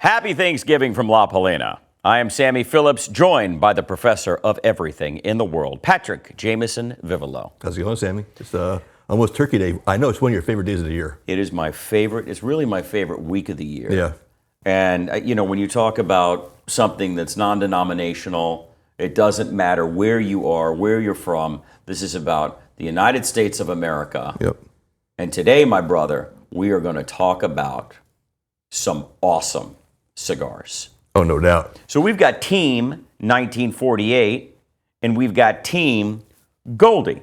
Happy Thanksgiving from La Palina. I am Sammy Phillips, joined by the professor of everything in the world, Patrick Jameson Vivolo. How's it going, Sammy? It's almost Turkey Day. I know it's one of your favorite days of the year. It is my favorite. It's really my favorite week of the year. Yeah. And, when you talk about something that's non-denominational, it doesn't matter where you are, where you're from. This is about the United States of America. Yep. And today, my brother, we are going to talk about some awesome cigars. Oh, no doubt. So we've got Team 1948, and we've got Team Goldie.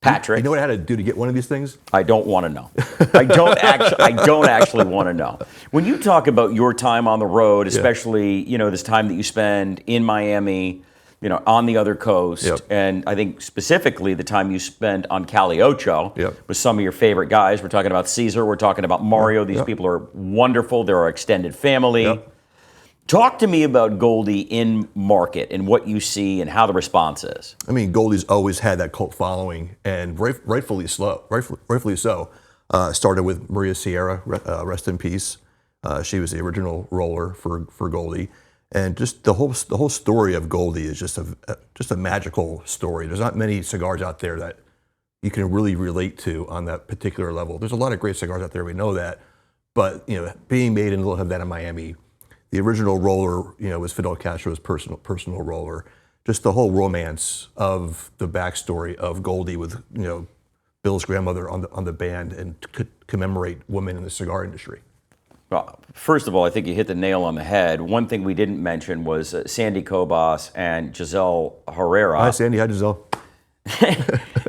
Patrick, You know what I had to do to get one of these things? I don't want to know. I don't actually want to know. When you talk about your time on the road, especially this time that you spend in Miami, on the other coast, Yep. and I think specifically the time you spend on Cali Ocho Yep. with some of your favorite guys. We're talking about Caesar. We're talking about Mario. These people are wonderful. They're our extended family. Yep. Talk to me about Goldie in market and what you see and how the response is. I mean, Goldie's always had that cult following, and rightfully so. Started with Maria Sierra, rest in peace. She was the original roller for Goldie. And just the whole story of Goldie is just a magical story. There's not many cigars out there that you can really relate to on that particular level. There's a lot of great cigars out there, we know that, but being made in Little Havana, Miami, the original roller, was Fidel Castro's personal roller. Just the whole romance of the backstory of Goldie with Bill's grandmother on the band, and to commemorate women in the cigar industry. Well, first of all, I think you hit the nail on the head. One thing we didn't mention was Sandy Cobas and Giselle Herrera. Hi, Sandy. Hi, Giselle.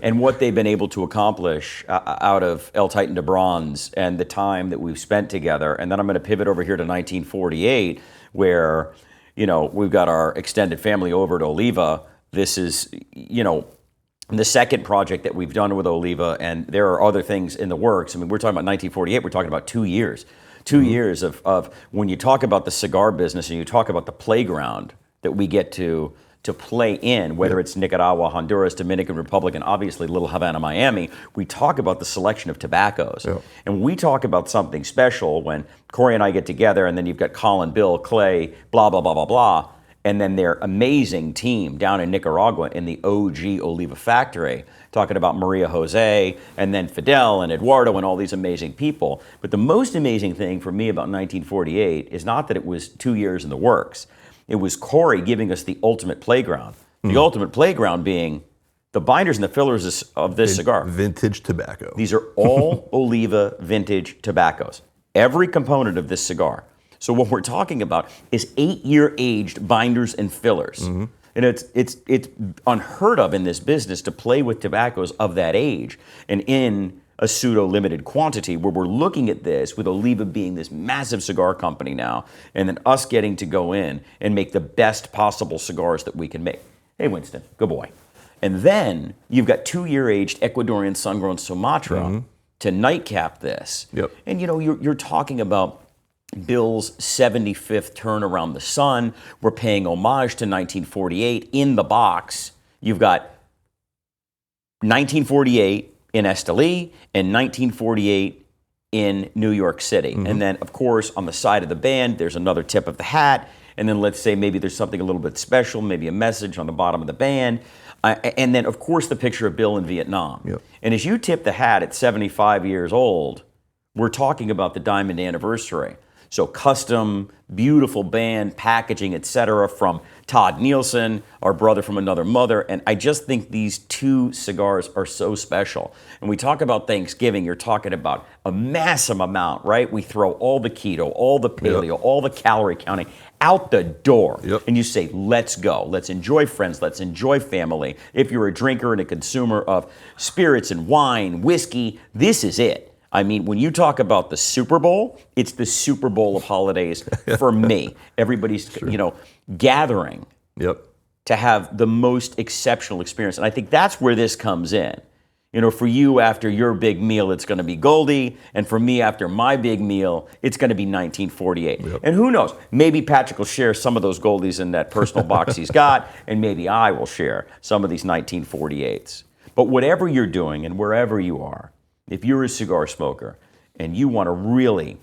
And what they've been able to accomplish out of El Titan de Bronze and the time that we've spent together. And then I'm going to pivot over here to 1948, where, we've got our extended family over at Oliva. This is, the second project that we've done with Oliva, and there are other things in the works. I mean, we're talking about 1948. We're talking about 2 years. 2 years of when you talk about the cigar business and you talk about the playground that we get to play in, whether it's Nicaragua, Honduras, Dominican Republic, and obviously Little Havana, Miami, we talk about the selection of tobaccos. Yeah. And we talk about something special when Corey and I get together, and then you've got Colin, Bill, Clay, blah, blah, blah, blah, blah, and then their amazing team down in Nicaragua in the OG Oliva factory, talking about Maria Jose, and then Fidel and Eduardo and all these amazing people. But the most amazing thing for me about 1948 is not that it was 2 years in the works. It was Corey giving us the ultimate playground. The ultimate playground being the binders and the fillers of this cigar. Vintage tobacco. These are all Oliva vintage tobaccos. Every component of this cigar. So what we're talking about is 8-year aged binders and fillers. Mm-hmm. And it's unheard of in this business to play with tobaccos of that age and in a pseudo-limited quantity, where we're looking at this with Oliva being this massive cigar company now, and then us getting to go in and make the best possible cigars that we can make. Hey, Winston, good boy. And then you've got 2-year aged Ecuadorian sun-grown Sumatra to nightcap this. Yep. And you're talking about Bill's 75th turn around the sun. We're paying homage to 1948 in the box. You've got 1948 in Esteli and 1948 in New York City. And then, of course, on the side of the band, there's another tip of the hat. And then let's say maybe there's something a little bit special, maybe a message on the bottom of the band. And then, of course, the picture of Bill in Vietnam. Yep. And as you tip the hat at 75 years old, we're talking about the diamond anniversary. So custom, beautiful band, packaging, etc. from Todd Nielsen, our brother from another mother. And I just think these two cigars are so special. And we talk about Thanksgiving, you're talking about a massive amount, right? We throw all the keto, all the paleo, all the calorie counting out the door. Yep. And you say, let's go. Let's enjoy friends. Let's enjoy family. If you're a drinker and a consumer of spirits and wine, whiskey, this is it. I mean, when you talk about the Super Bowl, it's the Super Bowl of holidays for me. Everybody's, gathering to have the most exceptional experience. And I think that's where this comes in. For you, after your big meal, it's going to be Goldie. And for me, after my big meal, it's going to be 1948. Yep. And who knows? Maybe Patrick will share some of those Goldies in that personal box he's got, and maybe I will share some of these 1948s. But whatever you're doing and wherever you are, if you're a cigar smoker and you want to really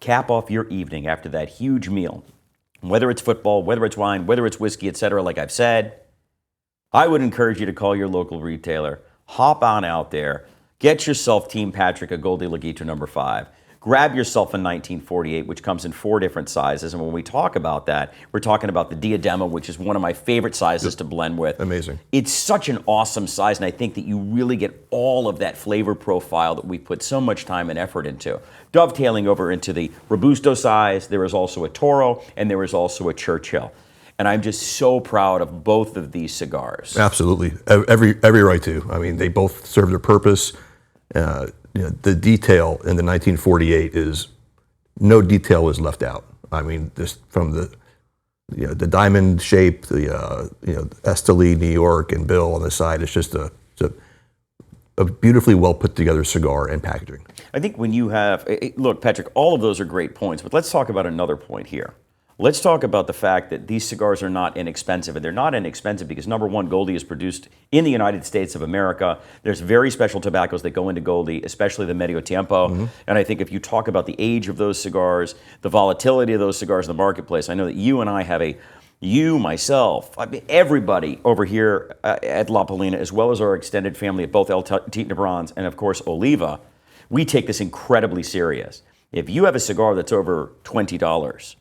cap off your evening after that huge meal, whether it's football, whether it's wine, whether it's whiskey, etc., like I've said, I would encourage you to call your local retailer, hop on out there, get yourself Team Patrick a Goldie Laguitra number 5. Grab yourself a 1948, which comes in 4 different sizes. And when we talk about that, we're talking about the Diadema, which is one of my favorite sizes to blend with. Amazing. It's such an awesome size, and I think that you really get all of that flavor profile that we put so much time and effort into. Dovetailing over into the Robusto size, there is also a Toro, and there is also a Churchill. And I'm just so proud of both of these cigars. Absolutely. Every right to. I mean, they both serve their purpose. The detail in the 1948 is no detail is left out. I mean, this from the diamond shape, the Esteli, New York, and Bill on the side. It's just a beautifully well put together cigar and packaging. I think when you have look, Patrick, all of those are great points, but let's talk about another point here. Let's talk about the fact that these cigars are not inexpensive, and they're not inexpensive because, number one, Goldie is produced in the United States of America. There's very special tobaccos that go into Goldie, especially the Medio Tiempo. Mm-hmm. And I think if you talk about the age of those cigars, the volatility of those cigars in the marketplace, I know that you and I have myself, I mean, everybody over here at La Palina, as well as our extended family at both El Tite Nebrons and, of course, Oliva, we take this incredibly serious. If you have a cigar that's over $20,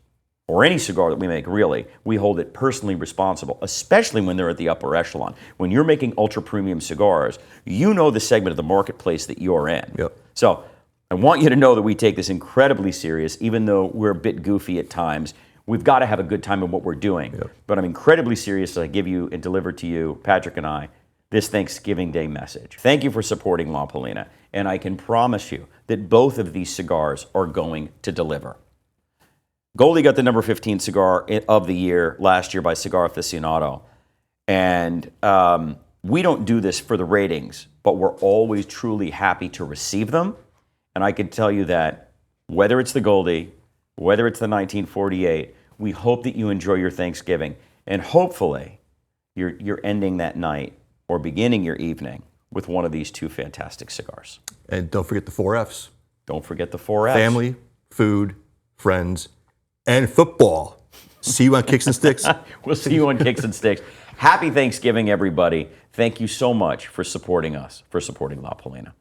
or any cigar that we make, really, we hold it personally responsible, especially when they're at the upper echelon. When you're making ultra-premium cigars, you know the segment of the marketplace that you're in. Yep. So I want you to know that we take this incredibly serious, even though we're a bit goofy at times. We've got to have a good time in what we're doing. Yep. But I'm incredibly serious as I give you and deliver to you, Patrick and I, this Thanksgiving Day message. Thank you for supporting La Palina, and I can promise you that both of these cigars are going to deliver. Goldie got the number 15 cigar of the year last year by Cigar Aficionado. And we don't do this for the ratings, but we're always truly happy to receive them. And I can tell you that whether it's the Goldie, whether it's the 1948, we hope that you enjoy your Thanksgiving. And hopefully you're ending that night or beginning your evening with one of these 2 fantastic cigars. And don't forget the 4 Fs. Don't forget the 4 Fs. Family, food, friends, and football. See you on Kicks and Sticks. We'll see you on Kicks and Sticks. Happy Thanksgiving, everybody. Thank you so much for supporting us, for supporting La Palina.